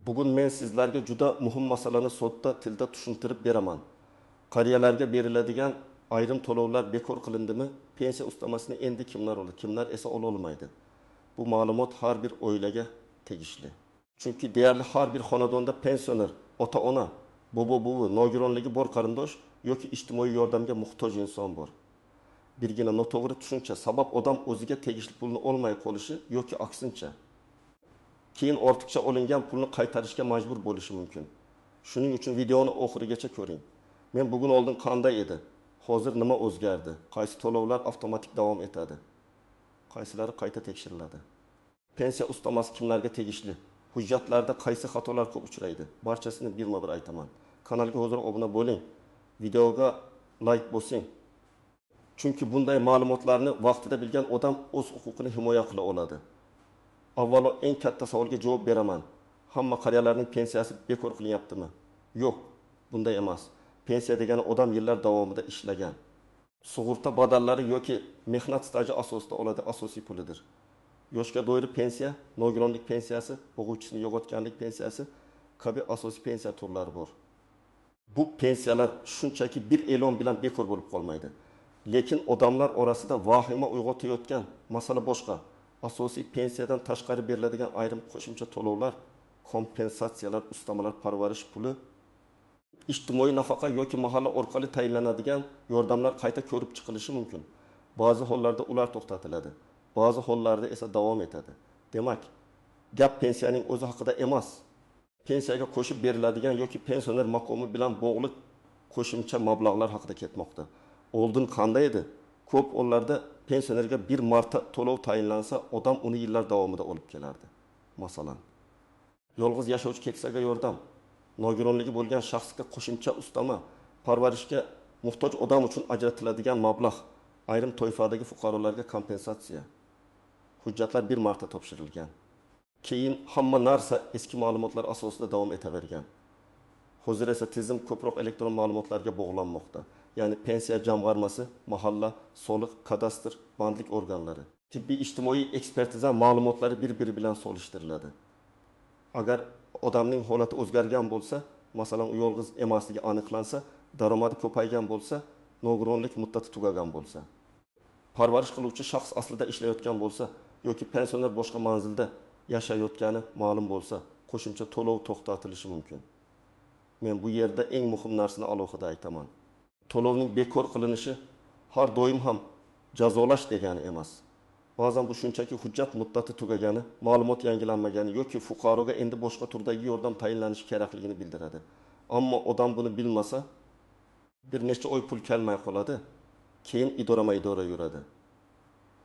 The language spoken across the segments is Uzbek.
Bugun men sizlarga juda muhim masalani sodda tilda tushuntirib beraman. Qariyalarga beriladigan ayrim to'lovlar bekor qilindimi? Pensiya ustamasini endi kimlar oladi, kimlar esa ola olmaydi? Bu ma'lumot har bir oilaga tegishli. Chunki deyarli har bir xonadonda pensioner, ota-ona, bobo-buvi, nogironligi bor qarindosh yoki ijtimoiy yordamga muhtoj inson bor. Birgina noto'g'ri tushuncha sabab odam o'ziga tegishli pulni olmay qolishi yoki aksincha. Keyin ortiqcha olingan pulni qaytarishga majbur bo'lishi mumkin. Shuning uchun videoni oxirigacha ko'ring. Men bugun oldin qanday edi? Hozir nima o'zgardi? Qaysi to'lovlar avtomatik davom etadi? Qaysilari qayta tekshiriladi? Pensiya ustamasi kimlarga tegishli? Hujjatlarda qaysi xatolar ko'p uchraydi? Barchasini birma-bir aytaman. Kanalga hozir obuna bo'ling. Videoga like bosing. Chunki bunday ma'lumotlarni vaqtida bilgan odam o'z huquqini himoya qila oladi. Avvalo eng katta savolga javob beraman. Hamma qariyalarning pensiyasi bekor qilinyaptimi? Yo'q, bunday emas. Pensiya degani odam yillar davomida ishlagan. Sug'urta badallari yoki mehnat staji asosida oladi asosiy pulidir. Yoshga doir pensiya, nogironlik pensiyasi, o'quvchisini yo'qotganlik pensiyasi kabi asosiy pensiya turlari bor. Bu pensiyalar shunchaki bir e'lon bilan bekor bo'lib qolmaydi. Lekin odamlar orasida vahima uyg'otayotgan masala boshqa. Asosiy pensiyadan tashqari beriladigan ayrim qo'shimcha to'lovlar, kompensatsiyalar, ustamalar, parvarish puli, ijtimoiy nafaqa yoki mahalla orqali tayinlanadigan yordamlar qayta ko'rib chiqilishi mumkin. Ba'zi hollarda ular to'xtatiladi, ba'zi hollarda esa davom etadi. Demak, gap pensiyaning o'zi haqida emas. Pensiyaga qo'shib beriladigan yoki pensioner maqomi bilan bog'liq qo'shimcha mablag'lar haqida ketmoqda. Oldin qanday edi? Ko'p hollarda pensionerga bir marta to'lov tayinlansa, odam uni yillar davomida olib kelardi. Masalan, yolg'iz yashovchi keksaga yordam, nogironligi bo'lgan shaxsga qo'shimcha ustama, parvarishga muhtoj odam uchun ajratiladigan mablag', ayrim toifadagi fuqarolarga kompensatsiya. Hujjatlar bir marta topshirilgan. Keyin hamma narsa eski ma'lumotlar asosida davom etavergan. Hozir esa tizim ko'proq elektron ma'lumotlarga bog'lanmoqda. Ya'ni pensiya jamg'armasi, mahalla, soliq, kadastr, bandlik organlari, tibbiy ijtimoiy ekspertiza ma'lumotlari bir-biri bilan solishtiriladi. Agar odamning holati o'zgargan bo'lsa, masalan, u yolg'iz emasligi aniqlansa, daromadi ko'paygan bo'lsa, nogironlik muddati tugagan bo'lsa, parvarish qiluvchi shaxs aslida ishlayotgan bo'lsa yoki pensioner boshqa manzilda yashayotgani ma'lum bo'lsa, qo'shimcha to'lov to'xtatilishi mumkin. Men bu yerda eng muhim narsani alohida aytaman. To'lovning bekor qilinishi har doim ham jazolash degani emas. Ba'zan bu shunchaki hujjat muddati tugagani, ma'lumot yangilanmagani yoki fuqaroga endi boshqa turdagi yordam tayinlanishi kerakligini bildiradi. Ammo odam buni bilmasa, bir necha oy pul kelmay qoladi, keyin idora yuradi.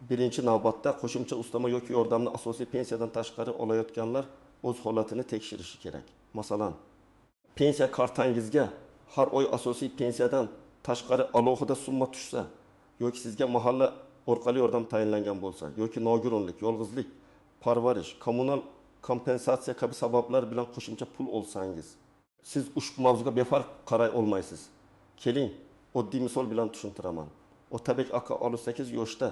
Birinchi navbatda qo'shimcha ustama yoki yordamni asosiy pensiyadan tashqari olayotganlar o'z holatini tekshirishi kerak. Masalan, pensiya kartangizga har oy asosiy pensiyadan tashqari alohida summa tushsa yoki sizga mahalla orqali yordam tayinlangan bo'lsa yoki nogironlik, yolg'izlik, parvarish, kommunal kompensatsiya kabi sabablar bilan qo'shimcha pul olsangiz, siz ushbu mavzuga befarq qaray olmaysiz. Keling, oddiy misol bilan tushuntiraman. Otabek aka 68 yoshda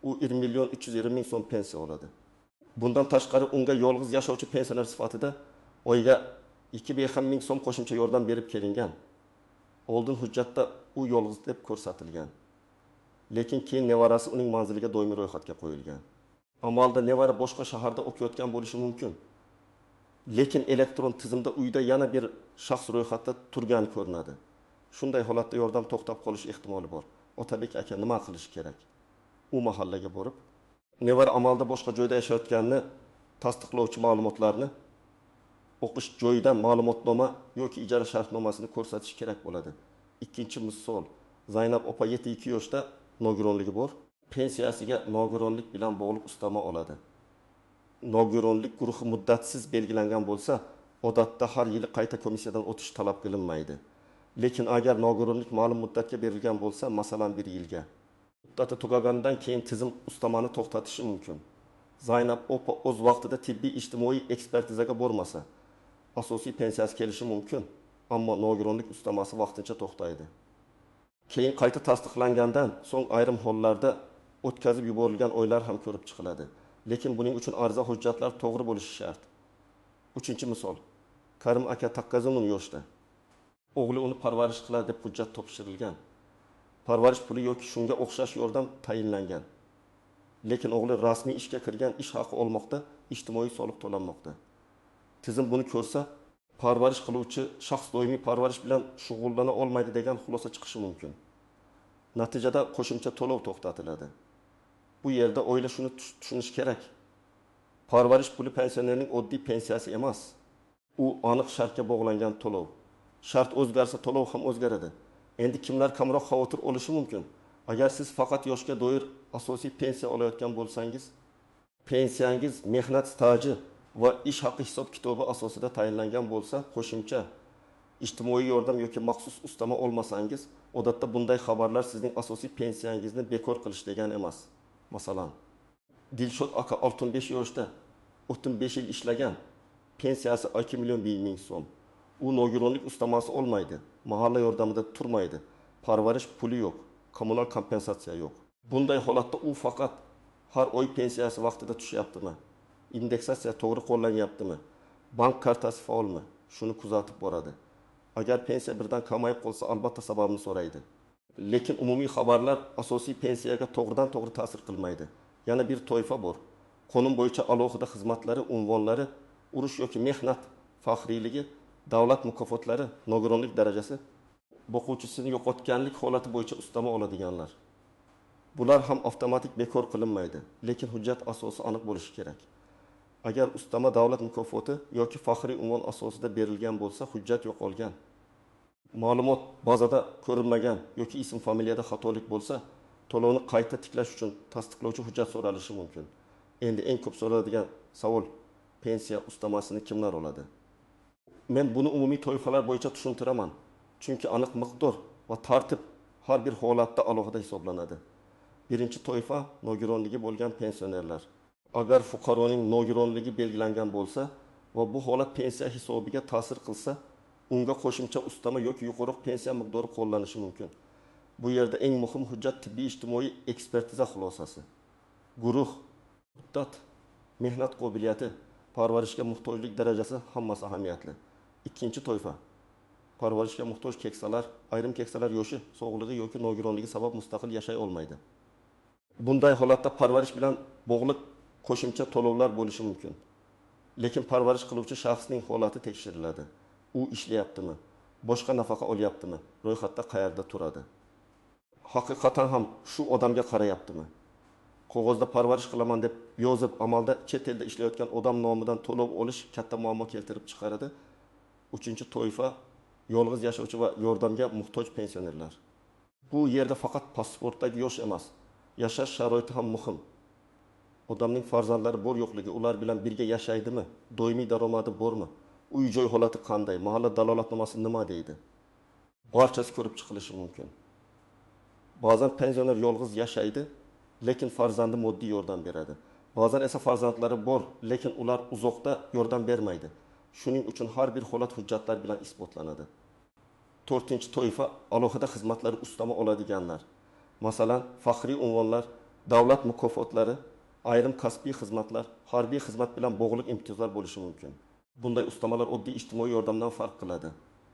u 20.320.000 so'm pensiya oladi. Bundan tashqari unga yolg'iz yashovchi pensioner sifatida oyiga 2.5 so'm qo'shimcha yordam berib kelingan. Oldin hujjatda u yolg'iz deb ko'rsatilgan. Lekin keyin nevarasi uning manziliga doimiy ro'yxatga qo'yilgan. Amalda nevara boshqa shaharda o'qiyotgan bo'lishi mumkin. Lekin elektron tizimda uyda yana bir shaxs ro'yxatda turgani ko'rinadi. Shunday holatda yordam to'xtab qolish ehtimoli bor. Otabek aka nima qilish kerak? U mahallaga borib, nevara amalda boshqa joyda yashayotganini tasdiqlovchi ma'lumotlarni o'qish joyidan ma'lumotnoma yoki ijara shartnomasini ko'rsatish kerak bo'ladi. Ikkinchi misol, Zaynab opa 72 yoshda nogironligi bor. Pensiyasiga nogironlik bilan bog'liq ustama oladi. Nogironlik guruhi muddatsiz belgilangan bo'lsa, odatda har yili qayta komissiyadan o'tish talab qilinmaydi. Lekin agar nogironlik ma'lum muddatga berilgan bo'lsa, masalan 1 yilga, muddati tugagandan keyin tizim ustamani to'xtatishi mumkin. Zaynab opa o'z vaqtida tibbiy ijtimoiy ekspertizaga bormasa, asosiy pensiyasi kelishi mumkin, ammo nogironlik ustamasi vaqtincha to'xtaydi. Keyin qayta tasdiqlangandan so'ng ayrim hollarda o'tkazib yuborilgan oylar ham ko'rib chiqiladi. Lekin buning uchun ariza hujjatlar to'g'ri bo'lishi shart. Uchinchi misol. Karim aka taqqazonun yoshda. O'g'li uni parvarish qiladi deb hujjat topshirilgan. Parvarish puli yoki shunga o'xshash yordam tayinlangan. Lekin o'g'li rasmiy ishga kirgan, ish haqi olmoqda, ijtimoiy soliq to'lanmoqda. Tizim buni ko'rsa, parvarish qiluvchi shaxs doimiy parvarish bilan shug'ullana olmaydi degan xulosa chiqishi mumkin. Natijada qo'shimcha to'lov to'xtatiladi. Bu yerda oila shuni tushunish kerak. Parvarish puli pensionerning oddiy pensiyasi emas. U aniq shartga bog'langan to'lov. Shart o'zgarsa, to'lov ham o'zgaradi. Endi kimlar kamroq xavotir olishi mumkin? Agar siz faqat yoshga doir asosiy pensiya olayotgan bo'lsangiz, pensiyangiz mehnat staji va ish haqi hisob-kitobi asosida tayinlangan bo'lsa, qo'shimcha ijtimoiy yordam yoki maxsus ustama olmasangiz, odatda bunday xabarlar sizning asosiy pensiyangizni bekor qilish degani emas. Masalan, Dilshod aka 65 yoshda 35 yil ishlagan, pensiyasi 2 million 1 ming so'm. U nogironlik ustamasi olmaydi, mahalla yordamida turmaydi, parvarish puli yo'q, kommunal kompensatsiya yo'q. Bunday holatda u faqat har oy pensiyasi vaqtida tushyaptimi? Indeksatsiya to'g'ri qo'llanyaptimi? Bank kartasi faolmi? Shuni kuzatib boradi. Agar pensiya birdan kamayib qolsa, albatta sababini so'raydi. Lekin umumiy xabarlar asosiy pensiyaga to'g'ridan-to'g'ri ta'sir qilmaydi. Yana bir toifa bor. Qonun bo'yicha alohida xizmatlari, unvonlari, urush yoki mehnat faxriyligi, davlat mukofotlari, nogironlik darajasi, o'quvchisini yo'qotganlik holati bo'yicha ustama oladiganlar. Bular ham avtomatik bekor qilinmaydi, lekin hujjat asosi aniq bo'lishi kerak. Agar ustama davlat mukofoti yoki faxriy unvon asosida berilgan bo'lsa, hujjat yo'qolgan. Ma'lumot bazada ko'rilmagan yoki ism familiyada xatolik bo'lsa, to'lovni qayta tiklash uchun tasdiqlovchi hujjat so'ralishi mumkin. Endi eng ko'p so'raladigan savol, pensiya ustamasini kimlar oladi? Men buni umumiy toifalar bo'yicha tushuntiraman. Chunki aniq miqdor va tartib har bir holatda alohida hisoblanadi. Birinchi toifa nogironligi bo'lgan pensionerlar. Agar fuqaroning nogironligi belgilangan bo'lsa va bu holat pensiya hisobiga ta'sir qilsa, unga qo'shimcha ustama yoki yuqori pensiya miqdori qo'llanishi mumkin. Bu yerda eng muhim hujjat tibbiy ijtimoiy ekspertiza xulosasi. Guruh, muddat, mehnat qobiliyati, parvarishga muhtojlik darajasi hammasi ahamiyatli. Ikkinchi toifa parvarishga muhtoj keksalar, ayrim keksalar yoshi, sog'lig'i yoki nogironligi sabab mustaqil yashay olmaydi. Bunday holatda parvarish bilan bog'liq qo'shimcha to'lovlar bo'lishi mumkin. Lekin parvarish qiluvchi shaxsning holati tekshiriladi. U ishlayaptimi? Boshqa nafaqa olyaptimi? Ro'yxatda qayerda turadi? Haqiqatan ham shu odamga qarayaptimi? Qog'ozda parvarish qilaman deb yozib, amalda chet elda ishlayotgan odam nomidan to'lov olish katta muammo keltirib chiqaradi. Uchinchi toifa yolg'iz yashovchi va yordamga muhtoj pensionerlar. Bu yerda faqat pasportdagi yosh emas, yashash sharoiti ham muhim. Odamning farzandlari bor yo'qligi, ular bilan birga yashaydimi, doimiy daromadi bormi, uy-joy holati qanday, mahalla dalolatnomasi nima deydi? Barchasi ko'rib chiqilishi mumkin. Ba'zan pensioner yolg'iz yashaydi, lekin farzandi moddiy yordam beradi. Ba'zan esa farzandlari bor, lekin ular uzoqda yordam bermaydi. Shuning uchun har bir holat hujjatlar bilan isbotlanadi. To'rtinchi toifa alohida xizmatlari ustama oladiganlar. Masalan, faxriy unvonlar, davlat mukofotlari, ayrim kasbiy xizmatlar, harbiy xizmat bilan bog'liq imtiyozlar bo'lishi mumkin. Bunday ustamalar oddiy ijtimoiy yordamdan farq qiladi.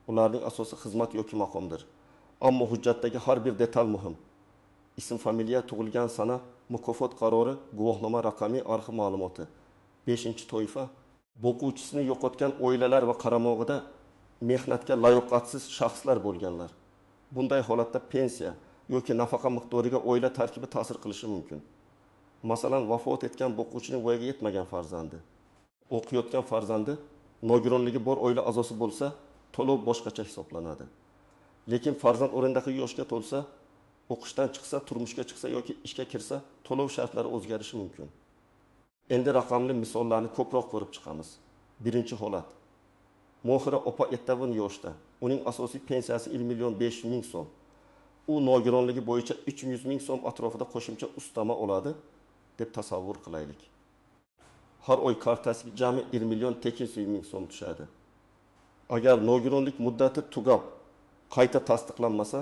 Ularning asosi xizmat yoki maqomdir. Ammo hujjatdagi har bir detal muhim. Ism familiya, tug'ilgan sana, mukofot qarori, guvohnoma raqami, arxiv ma'lumoti. 5-toifa o'quvchisini yo'qotgan oilalar va qaramog'ida mehnatga layoqatsiz shaxslar bo'lganlar. Bunday holatda pensiya yoki nafaqa miqdoriga oila tarkibi ta'sir qilishi mumkin. Masalan, vafot etgan o'quvchining voyaga yetmagan farzandi, o'qiyotgan farzandi nogironligi bor oila a'zosi bo'lsa, to'lov boshqacha hisoblanadi. Lekin farzand o'rindagi yoshga to'lsa, o'qishdan chiqsa, turmushga chiqsa yoki ishga kirsa, to'lov shartlari o'zgarishi mumkin. Endi raqamli misollarni ko'proq ko'rib chiqamiz. Birinchi holat. Mohira opa 7 yoshda. Uning asosiy pensiyasi 1 million 500 ming so'm. U nogironligi bo'yicha 300 ming so'm atrofida qo'shimcha ustama oladi deb tasavvur qilaylik. Har oy kartasiga jami 1 million 800 ming so'm tushadi. Agar nogironlik muddati tugab, qayta tasdiqlanmasa,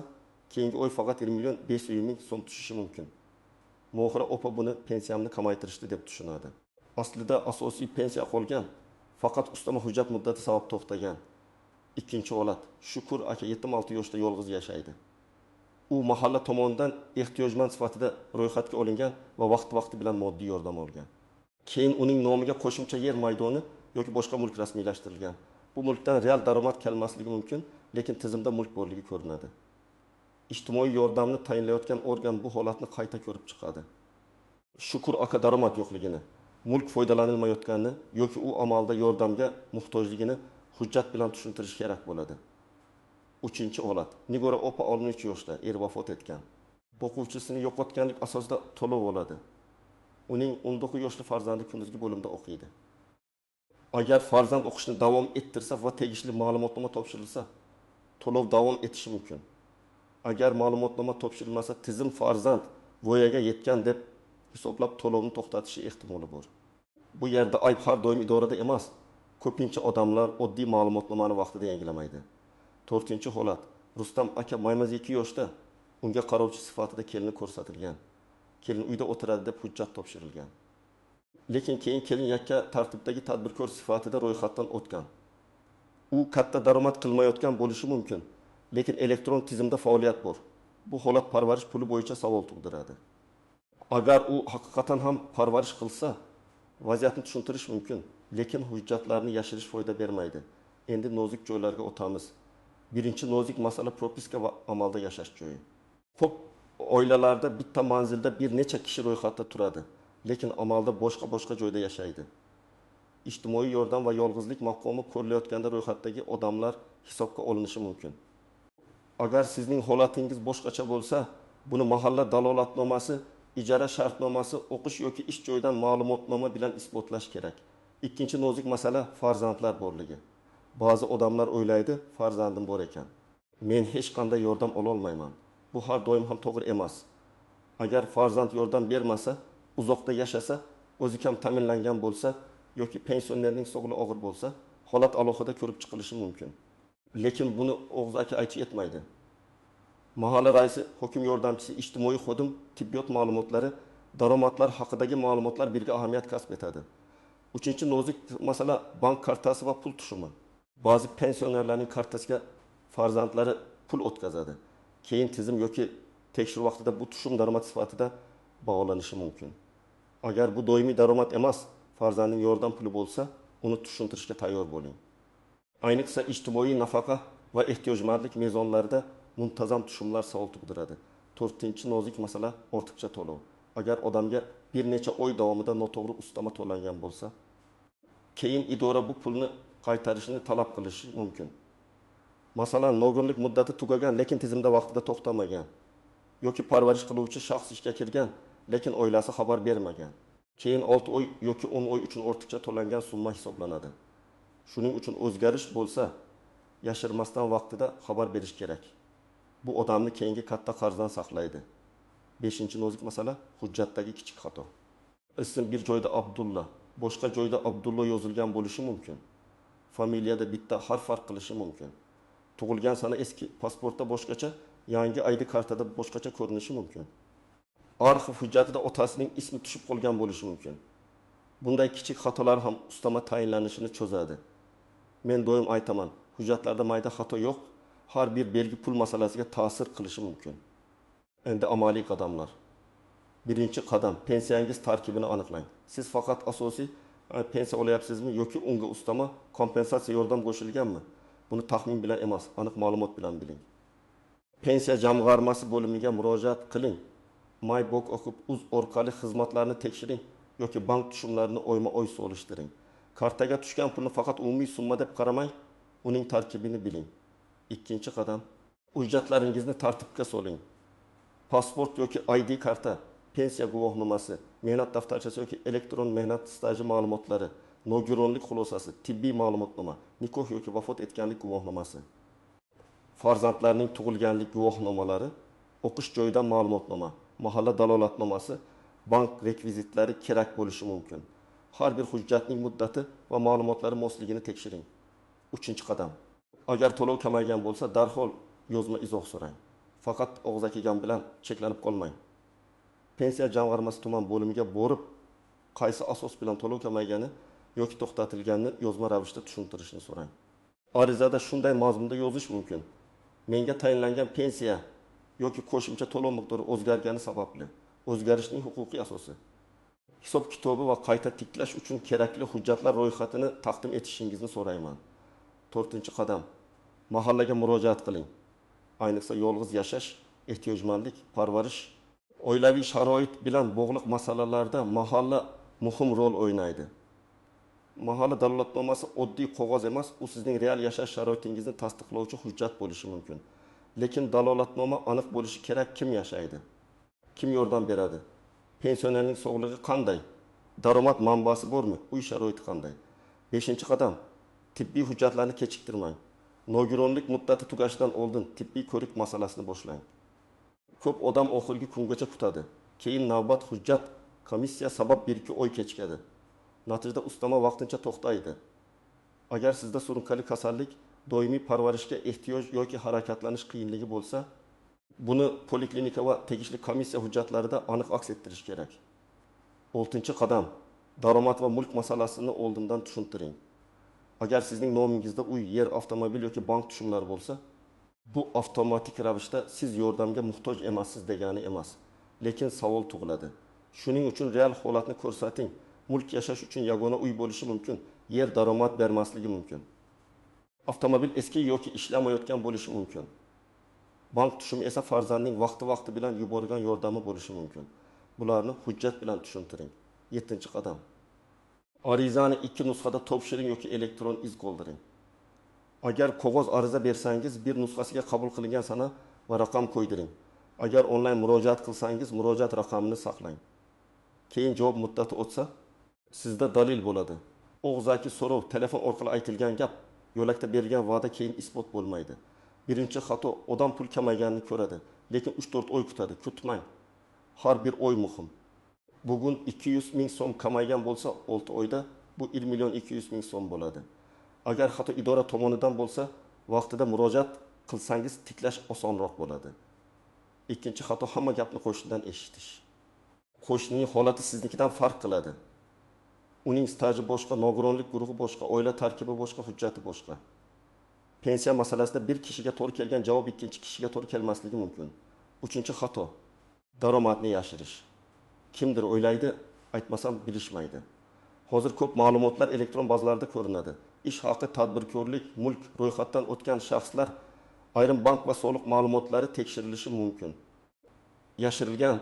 keyingi oy faqat 1 million 500 ming so'm tushishi mumkin. Mohira opa buni pensiyamni kamaytirishdi deb tushunadi. Aslida asosiy pensiya qolgan, Faqat ustama hujjat muddati sabab to'xtagan. Ikkinchi holat. Shukur aka 76 yoshda yolg'iz yashaydi. U mahalla tomonidan ehtiyojmand sifatida ro'yxatga olingan va vaqti bilan moddiy yordam olgan. Keyin uning nomiga qo'shimcha yer maydoni yoki boshqa mulk rasmiylashtirilgan. Bu mulkdan real daromad kelmasligi mumkin, lekin tizimda mulk borligi ko'rinadi. Ijtimoiy yordamni tayinlayotgan organ bu holatni qayta ko'rib chiqadi. Shukur aka daromad yo'qligini, mulk foydalanilmayotganini yoki u amalda yordamga muhtojligini hujjat bilan tushuntirish kerak bo'ladi. Uchinchi holat. Nigora opa 13 yoshda vafot etgan. O'quvchisini yo'qotganlik asosida to'lov oladi. Uning 19 yoshli farzandi kunduzgi bo'limda o'qiydi. Agar farzand o'qishni davom ettirsa va tegishli ma'lumotnoma topshirilsa, to'lov davom etishi mumkin. Agar ma'lumotnoma topshirilmasa, tizim farzand voyaga yetgan deb hisoblab to'lovni to'xtatishi ehtimoli bor. Bu yerda ayb har doim idorada emas. Ko'pincha odamlar oddiy ma'lumotnomani vaqtida yangilamaydi. 4-holat. Rustam aka 2 yoshda unga qarovchi sifatida kelini ko'rsatilgan. Kelin uyda o'tiradi deb hujjat topshirilgan. Lekin keyin kelin yakka tartibdagi tadbirkor sifatida ro'yxatdan o'tgan. U katta daromad qilmayotgan bo'lishi mumkin, lekin elektron tizimda faoliyat bor. Bu holat parvarish puli bo'yicha savol tug'diradi. Agar u haqiqatan ham parvarish qilsa, vaziyatni tushuntirish mumkin, lekin hujjatlarni yashirish foyda bermaydi. Endi nozik joylarga o'tamiz. Birinchi nozik masala propiska va amalda yashash joyi. Ko'p oilalarda bitta manzilda bir necha kishi ro'yxatda turadi, lekin amalda boshqa joyda yashaydi. Ijtimoiy yordam va yolg'izlik maqomi ko'rilayotganda ro'yxatdagi odamlar hisobga olinishi mumkin. Agar sizning holatingiz boshqacha bo'lsa, buni mahalla dalolatnomasi, ijara shartnomasi, o'qish yoki ish joyidan ma'lumotnoma bilan isbotlash kerak. Ikkinchi nozik masala farzandlar borligi. Ba'zi odamlar o'ylaydi, farzandim bor ekan. Men hech qanday yordam ola olmayman. Bu har doim ham to'g'ri emas. Agar farzand yordam bermasa, uzoqda yashasa, o'zi ham ta'minlangan bo'lsa yoki pensionerning sog'lig'i og'ir bo'lsa, holat alohida ko'rib chiqilishi mumkin. Lekin buni O'g'iz aka aytib yetmaydi. Mahalla raisi, hokim yordamchisi, ijtimoiy xodim, tibbiyot ma'lumotlari, daromadlar haqidagi ma'lumotlar birga ahamiyat kasb etadi. 3-nozik masala bank kartasi va pul tushumi. Ba'zi pensionerlarning kartasiga farzandlari pul o'tkazadi. Keyin tizim yoki tekshiruv vaqtida bu tushum daromad sifatida bog'lanishi mumkin. Agar bu doimiy daromad emas, farzandning yordam puli bo'lsa, uni tushuntirishga tayyor bo'ling. Ayniqsa ijtimoiy nafaqa va ehtiyojmandlik mezonlarida muntazam tushumlar savol tug'diradi. 4-nozik masala ortiqcha to'lov. Agar odamga bir necha oy davomida noto'g'ri ustama to'langan bo'lsa, keyin idora bu pulni qaytarishni talab qilishi mumkin. Masalan, nogironlik muddati tugagan, lekin tizimda vaqtida to'xtamagan yoki parvarish qiluvchi shaxs ishga kirgan, lekin oilasi xabar bermagan. Keyin 6 oy yoki 10 oy uchun ortiqcha to'langan summa hisoblanadi. Shuning uchun o'zgarish bo'lsa, yashirmasdan vaqtida xabar berish kerak. Bu odamni keyingi katta qarzdan saqlaydi. 5-nozik masala hujjatdagi kichik xato. Ism bir joyda Abdulla, boshqa joyda Abdullo yozilgan bo'lishi mumkin. Familiyada bitta harf farq qilishi mumkin. Tug'ilgan sana eski pasportda boshqacha, yangi ID kartada boshqacha ko'rinishi mumkin. Arxiv hujjatida otasining ismi tushib qolgan bo'lishi mumkin. Bunday kichik xatolar ham ustama tayinlanishini cho'zadi. Men doim aytaman, hujjatlarda mayda xato yo'q, har bir belgi pul masalasiga ta'sir qilishi mumkin. Endi amaliy qadamlar. Birinchi qadam, pensiyangiz tarkibini aniqlang. Siz faqat asosiy pensiya olayapsizmi yoki unga ustama kompensatsiya yordam qo'shilganmi? Buni taxmin bilan emas, aniq ma'lumot bilan biling. Pensiya jamg'armasi bo'limiga murojaat qiling. Maybok o'qib uz orqali xizmatlarni tekshiring yoki bank tushumlarini oyma-oy solishtiring. Kartaga tushgan pulni faqat umumiy summa deb qaramang, uning tarkibini biling. Ikkinchi qadam, hujjatlaringizni tartibga soling. Pasport yoki ID karta, pensiya guvohnomasi, mehnat daftarchasi yoki elektron mehnat staji ma'lumotlari, nogironlik xulosasi, tibbiy ma'lumotnoma, nikoh yoki vafot etganlik guvohnomasi, farzandlarning tug'ilganlik guvohnomalari, o'qish joyidan ma'lumotnoma, mahalla dalolatnomasi, bank rekvizitlari kerak bo'lishi mumkin. Har bir hujjatning muddati va ma'lumotlari mosligini tekshiring. 3-qadam. Agar to'lov kamaygan bo'lsa, darhol yozma izoh so'rang. Faqat og'iz kelgan bilan cheklanib qolmang. Pensiya jamg'armasi tuman bo'limiga borib, qaysi asos bilan to'lov kamaygani yoki to'xtatilganini yozma ravishda tushuntirishni so'rang. Arizada shunday mazmunda yozish mumkin. Menga tayinlangan pensiya yoki qo'shimcha to'lov miqdori o'zgargani sababli o'zgarishning huquqiy asosi. Hisob kitobi va qayta tiklash uchun kerakli hujjatlar ro'yxatini taqdim etishingizni so'rayman. 4-qadam. Mahallaga murojaat qiling. Ayniqsa yolg'iz yashash, ehtiyojmandlik, parvarish, oilaviy sharoit bilan bog'liq masalalarda mahalla muhim rol o'ynaydi. Mahalla dalolatnomasi oddiy qog'oz emas, u sizning real yashash sharoitingizni tasdiqlovchi hujjat bo'lishi mumkin. Lekin dalolatnoma aniq bo'lishi kerak. Kim yashaydi? Kim yordam beradi? Pensionerning sog'lig'i qanday? Daromad manbasi bormi? Uy sharoiti qanday? 5-qadam. Tibbiy hujjatlarni kechiktirmang. Nogironlik muddati tugashidan oldin tibbiy ko'rik masalasini boshlang. Ko'p odam oxirgi kungacha kutadi. Keyin navbat hujjat komissiya sabab 1-2 oy kechikadi. Natijada ustama vaqtincha to'xtaydi. Agar sizda surunkali kasallik, doimiy parvarishga ehtiyoj yoki harakatlanish qiyinligi bo'lsa, buni poliklinika va tegishli komissiya hujjatlarida aniq aks ettirish kerak. 6-qadam. Daromad va mulk masalasini oldindan tushuntiring. Agar sizning nomingizda uy, yer, avtomobil yoki bank tushumlari bo'lsa, bu avtomatik ravishda siz yordamga muhtoj emassiz degani emas, lekin savol tug'iladi. Shuning uchun real holatni ko'rsating. Mulk yashash uchun yagona uy bo'lishi mumkin, yer daromad bermasligi mumkin. Avtomobil eski yoki ishlamayotgan bo'lishi mumkin. Bank tushumi esa farzandning vaqti bilan yuborgan yordami bo'lishi mumkin. Bularni hujjat bilan tushuntiring. 7-qadam. Arizani 2 nusxada topshiring yoki elektron iz qoldiring. Agar qog'oz ariza bersangiz, bir nusxasiga qabul qilingan sana va raqam qo'ydiring. Agar onlayn murojaat qilsangiz, murojaat raqamini saqlang. Keyin javob muddati o'tsa, sizda dalil bo'ladi. Og'zaki so'rov, telefon orqali aytilgan gap, yo'lakda berilgan va'da keyin isbot bo'lmaydi. Birinchi xato, odam pul kamayganini ko'radi, lekin 3-4 oy kutadi. Kutmang. Har bir oy muhim. Bugun 200 ming so'm kamaygan bo'lsa, 6 oyda bu 1 million 200 ming so'm bo'ladi. Agar xato idora tomonidan bo'lsa, vaqtida murojaat qilsangiz tiklash osonroq bo'ladi. Ikkinchi xato, hamma gapni qo'shnidan eshitish. Qo'shnining holati siznikidan farq qiladi. Uning staji boshqa, nogironlik guruhi boshqa, oila tarkibi boshqa, hujjati boshqa. Pensiya masalasida bir kishiga to'g'ri kelgan javob ikkinchi kishiga to'g'ri kelmasligi mumkin. 3-xato, daromadni yashirish. Kimdir o'ylaydi, aytmasam bilishmaydi. Hozir ko'p ma'lumotlar elektron bazalarda ko'rinadi. Ish haqi, tadbirkorlik, mulk ro'yxatdan o'tgan shaxslar, ayrim bank va soliq ma'lumotlari tekshirilishi mumkin. Yashirilgan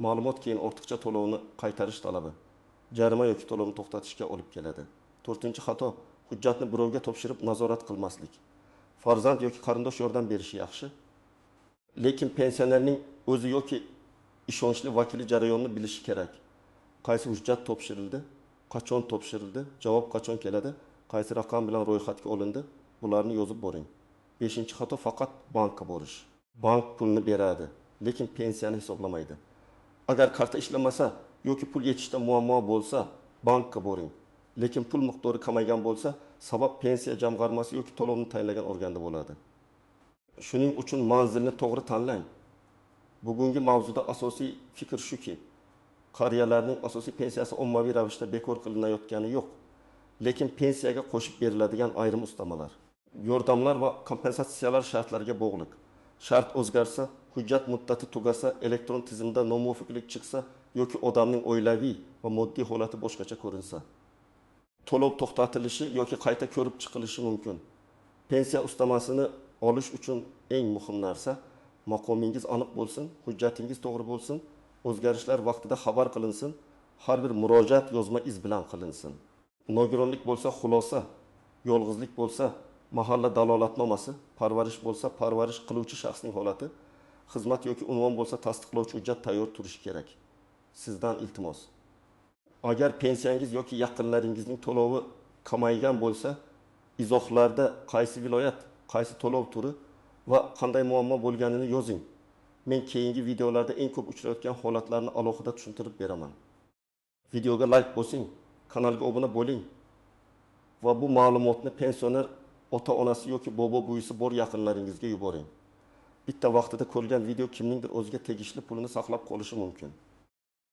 ma'lumot keyin ortiqcha to'lovni qaytarish talabi, jarima yoki to'lovni to'xtatishga olib keladi. 4-xato, hujjatni birovga topshirib nazorat qilmaslik. Farzand yoki qarindosh yordam berishi yaxshi, lekin pensionerning o'zi yoki ishonchli vakili jarayonni bilishi kerak. Qaysi hujjat topshirildi, qachon topshirildi, javob qachon keladi, qaysi raqam bilan ro'yxatga olindi, bularni yozib boring. 5-xato, faqat bankka borish. Bank pulni beradi, lekin pensiyani hisoblamaydi. Agar karta ishlamasa yoki pul yetishda muammo bo'lsa, bankka boring. Lekin pul miqdori kamaygan bo'lsa, sabab pensiya jamg'armasi yoki to'lovni tayinlagan organda bo'ladi. Shuning uchun manzilni to'g'ri tanlang. Bugungi mavzuda asosiy fikr shuki, qariyalarning asosiy pensiyasi ommaviy ravishda bekor qilinayotgani yo'q, lekin pensiyaga qo'shib beriladigan ayrim ustamalar, yordamlar va kompensatsiyalar shartlarga bog'liq. Shart o'zgarsa, hujjat muddati tugasa, elektron tizimda nomuvofiqlik chiqsa yoki odamning oilaviy va moddiy holati boshqacha ko'rinsa, to'lov to'xtatilishi yoki qayta ko'rib chiqilishi mumkin. Pensiya ustamasini olish uchun eng muhim narsa maqomingiz aniq bo'lsin, hujjatingiz to'g'ri bo'lsin, o'zgarishlar vaqtida xabar qilinsin, har bir murojaat yozma iz bilan qilinsin. Nogironlik bo'lsa xulosa, yolg'izlik bo'lsa mahalla dalolatnomasi, parvarish bo'lsa parvarish qiluvchi shaxsning holati, xizmat yoki unvon bo'lsa tasdiqlovchi hujjat tayyor turishi kerak. Sizdan iltimos. Agar pensiyangiz yoki yaqinlaringizning to'lovi kamaygan bo'lsa, izohlarda qaysi viloyat, qaysi to'lov turi va qanday muammo bo'lganini yozing. Men keyingi videolarda eng ko'p uchrayotgan holatlarni alohida tushuntirib beraman. Videoga like bosing, kanalga obuna bo'ling va bu ma'lumotni pensioner ota-onasi yoki bobo-buvisi bor yaqinlaringizga yuboring. Bitta vaqtida ko'rgan video kimningdir o'ziga tegishli pulini saqlab qolishi mumkin.